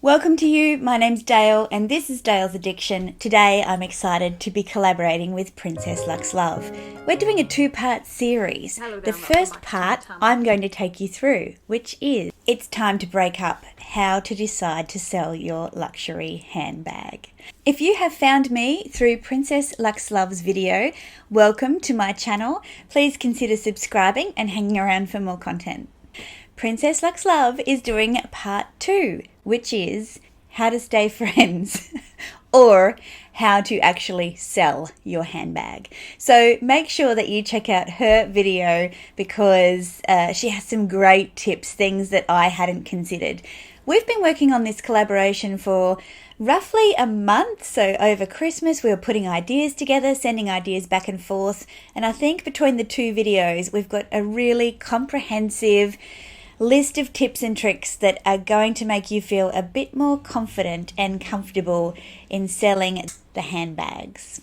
Welcome to you. My name's Dale and this is Dale's Addiction. Today I'm excited to be collaborating with Princess Lux Love. We're doing a two-part series. The first part I'm going to take you through, which is It's Time to Break Up, How to Decide to Sell Your Luxury Handbag. If you have found me through Princess Lux Love's video, welcome to my channel. Please consider subscribing and hanging around for more content. Princess Lux Love is doing part 2, which is how to stay friends or how to actually sell your handbag. So make sure that you check out her video because she has some great tips, things that I hadn't considered. We've been working on this collaboration for roughly a month, so over Christmas we were putting ideas together, sending ideas back and forth, and I think between the two videos we've got a really comprehensive list of tips and tricks that are going to make you feel a bit more confident and comfortable in selling the handbags.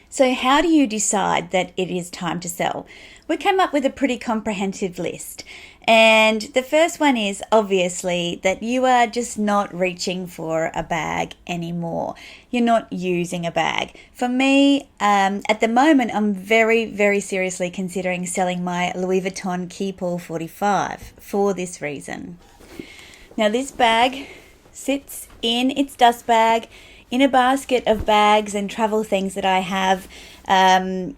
So how do you decide that it is time to sell? We came up with a pretty comprehensive list. And the first one is obviously that you are just not reaching for a bag anymore. You're not using a bag. For me, at the moment, I'm very, very seriously considering selling my Louis Vuitton Keepall 45 for this reason. Now this bag sits in its dust bag in a basket of bags and travel things that I have, and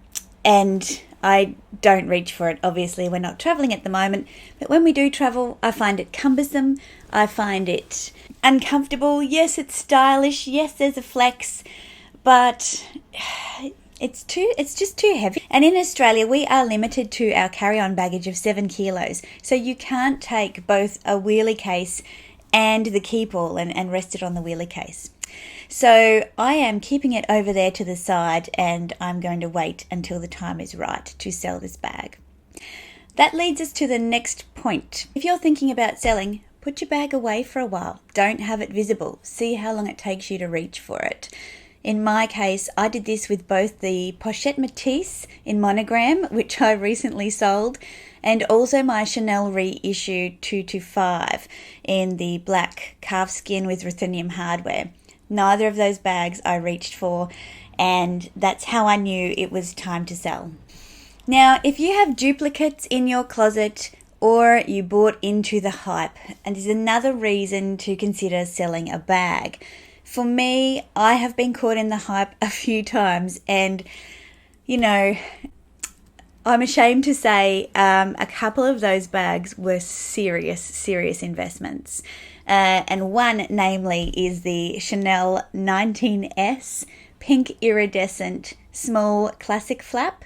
I don't reach for it. Obviously, we're not traveling at the moment, but when we do travel, I find it cumbersome. I find it uncomfortable. Yes, it's stylish. Yes, there's a flex, but it's just too heavy. And in Australia, we are limited to our carry-on baggage of 7 kilos. So you can't take both a wheelie case and the Keepall and rest it on the wheelie case. So I am keeping it over there to the side and I'm going to wait until the time is right to sell this bag. That leads us to the next point. If you're thinking about selling, put your bag away for a while. Don't have it visible. See how long it takes you to reach for it. In my case, I did this with both the Pochette Matisse in monogram, which I recently sold, and also my Chanel reissue 225 in the black calfskin with ruthenium hardware. Neither of those bags I reached for, and that's how I knew it was time to sell. Now, if you have duplicates in your closet or you bought into the hype, and is another reason to consider selling a bag. For me, I have been caught in the hype a few times, and you know, I'm ashamed to say a couple of those bags were serious investments. And one, namely, is the Chanel 19S pink iridescent small classic flap.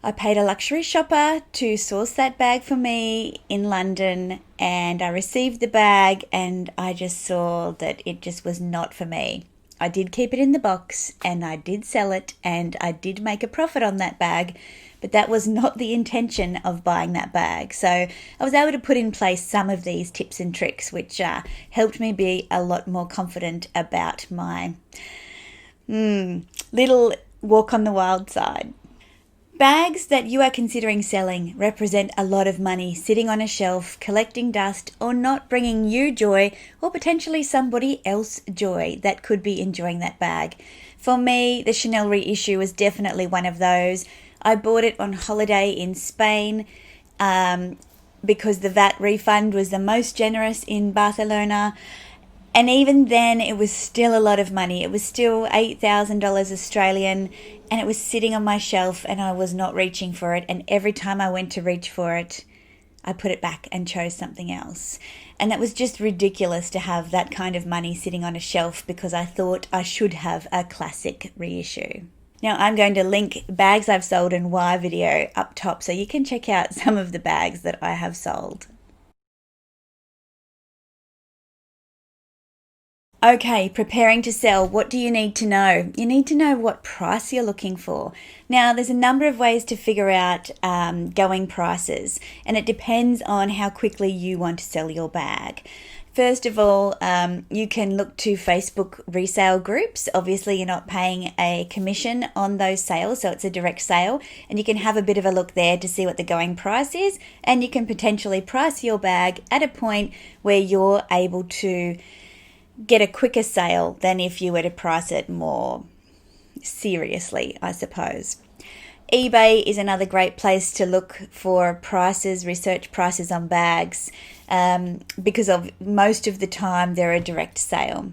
I paid a luxury shopper to source that bag for me in London, and I received the bag and I just saw that it just was not for me. I did keep it in the box and I did sell it and I did make a profit on that bag, but that was not the intention of buying that bag. So I was able to put in place some of these tips and tricks, which helped me be a lot more confident about my little walk on the wild side. Bags that you are considering selling represent a lot of money sitting on a shelf, collecting dust, or not bringing you joy, or potentially somebody else joy that could be enjoying that bag. For me, the Chanel reissue was definitely one of those. I bought it on holiday in Spain because the VAT refund was the most generous in Barcelona. And even then, it was still a lot of money. It was still $8,000 Australian, and it was sitting on my shelf and I was not reaching for it. And every time I went to reach for it, I put it back and chose something else. And that was just ridiculous to have that kind of money sitting on a shelf because I thought I should have a classic reissue. Now I'm going to link bags I've sold and why video up top so you can check out some of the bags that I have sold. Okay, preparing to sell. What do you need to know? You need to know what price you're looking for. Now, there's a number of ways to figure out going prices, and it depends on how quickly you want to sell your bag. First of all, you can look to Facebook resale groups. Obviously, you're not paying a commission on those sales, so it's a direct sale. And you can have a bit of a look there to see what the going price is. And you can potentially price your bag at a point where you're able to get a quicker sale than if you were to price it more seriously, I suppose. eBay is another great place to look for prices, research prices on bags, because of most of the time they're a direct sale.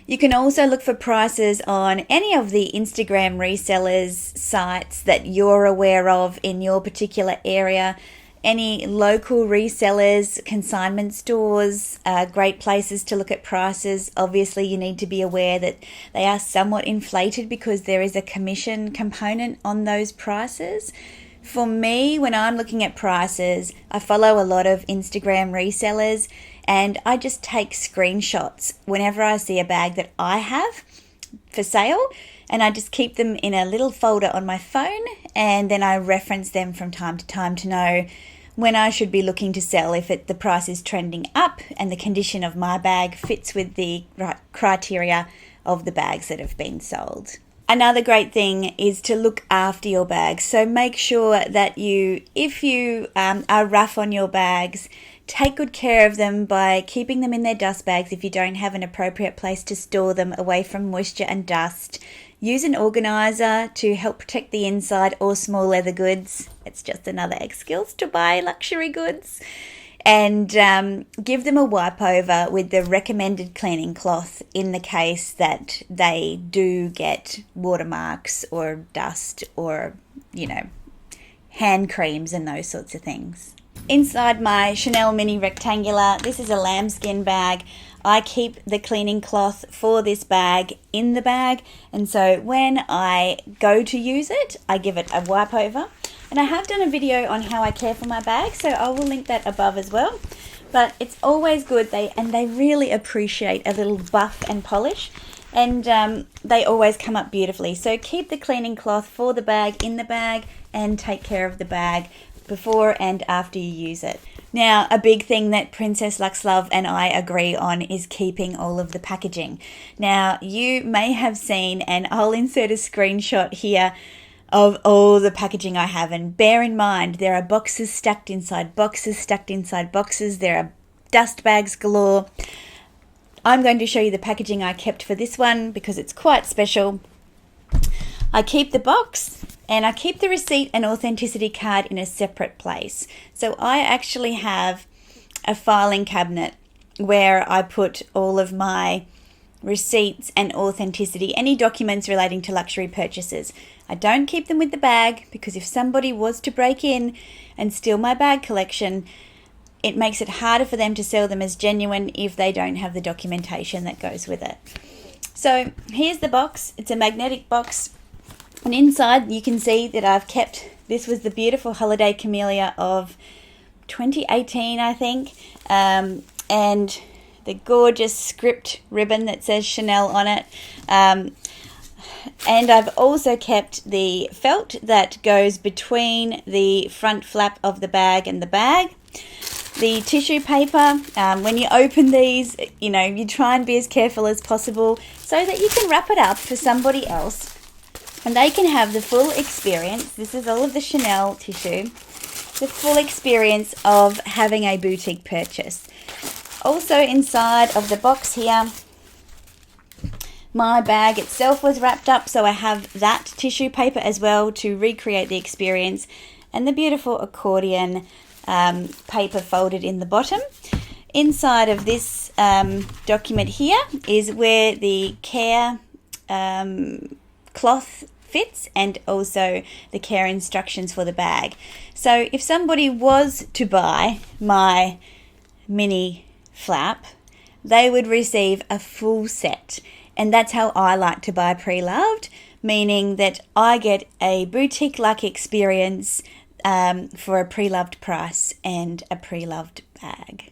You can also look for prices on any of the Instagram resellers sites that you're aware of in your particular area. Any local resellers, consignment stores, great places to look at prices. Obviously, you need to be aware that they are somewhat inflated because there is a commission component on those prices. For me, when I'm looking at prices, I follow a lot of Instagram resellers and I just take screenshots whenever I see a bag that I have for sale, and I just keep them in a little folder on my phone, and then I reference them from time to time to know when I should be looking to sell, if the price is trending up and the condition of my bag fits with the right criteria of the bags that have been sold. Another great thing is to look after your bags. So make sure that if you are rough on your bags, take good care of them by keeping them in their dust bags if you don't have an appropriate place to store them away from moisture and dust. Use an organizer to help protect the inside or small leather goods. It's just another excuse to buy luxury goods. And give them a wipe over with the recommended cleaning cloth in the case that they do get watermarks or dust or, hand creams and those sorts of things. Inside my Chanel Mini Rectangular, this is a lambskin bag. I keep the cleaning cloth for this bag in the bag, and so when I go to use it, I give it a wipe over. And I have done a video on how I care for my bag, so I will link that above as well. But it's always good, they really appreciate a little buff and polish, and they always come up beautifully. So keep the cleaning cloth for the bag in the bag and take care of the bag before and after you use it. Now, a big thing that Princessluxlove and I agree on is keeping all of the packaging. Now, you may have seen, and I'll insert a screenshot here of all the packaging I have, and bear in mind there are boxes stacked inside boxes stacked inside boxes. There are dust bags galore. I'm going to show you the packaging I kept for this one because it's quite special. I keep the box and I keep the receipt and authenticity card in a separate place. So I actually have a filing cabinet where I put all of my receipts and authenticity, any documents relating to luxury purchases. I don't keep them with the bag because if somebody was to break in and steal my bag collection, it makes it harder for them to sell them as genuine if they don't have the documentation that goes with it. So here's the box. It's a magnetic box, and inside you can see that I've kept, this was the beautiful holiday camellia of 2018, I think, and the gorgeous script ribbon that says Chanel on it. And I've also kept the felt that goes between the front flap of the bag and the bag. The tissue paper, when you open these, you try and be as careful as possible so that you can wrap it up for somebody else and they can have the full experience. This is all of the Chanel tissue, the full experience of having a boutique purchase. Also inside of the box here, my bag itself was wrapped up, so I have that tissue paper as well to recreate the experience, and the beautiful accordion paper folded in the bottom. Inside of this document here is where the care cloth fits and also the care instructions for the bag. So if somebody was to buy my mini flap, they would receive a full set. And that's how I like to buy pre-loved, meaning that I get a boutique-like experience for a pre-loved price and a pre-loved bag.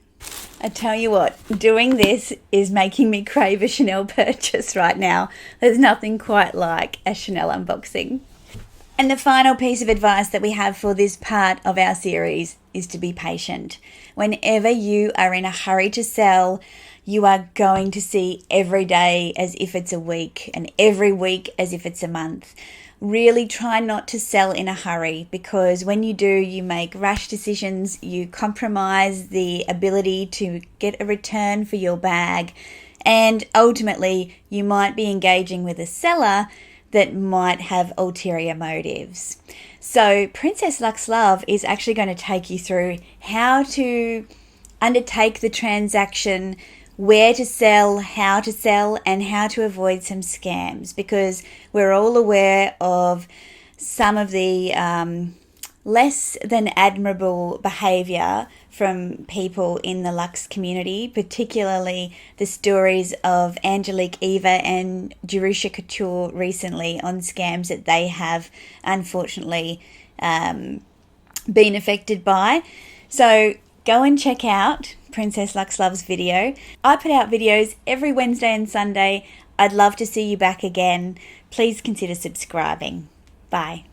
I tell you what, doing this is making me crave a Chanel purchase right now. There's nothing quite like a Chanel unboxing. And the final piece of advice that we have for this part of our series is to be patient. Whenever you are in a hurry to sell, you are going to see every day as if it's a week and every week as if it's a month. Really try not to sell in a hurry, because when you do, you make rash decisions, you compromise the ability to get a return for your bag, and ultimately you might be engaging with a seller that might have ulterior motives. So Princess Lux Love is actually going to take you through how to undertake the transaction, where to sell, and how to avoid some scams, because we're all aware of some of the less than admirable behavior from people in the Lux community, particularly the stories of Angelique Eva and Jerusha Couture recently on scams that they have unfortunately been affected by. So go and check out Princess Lux Love's video. I put out videos every Wednesday and Sunday. I'd love to see you back again. Please consider subscribing. Bye.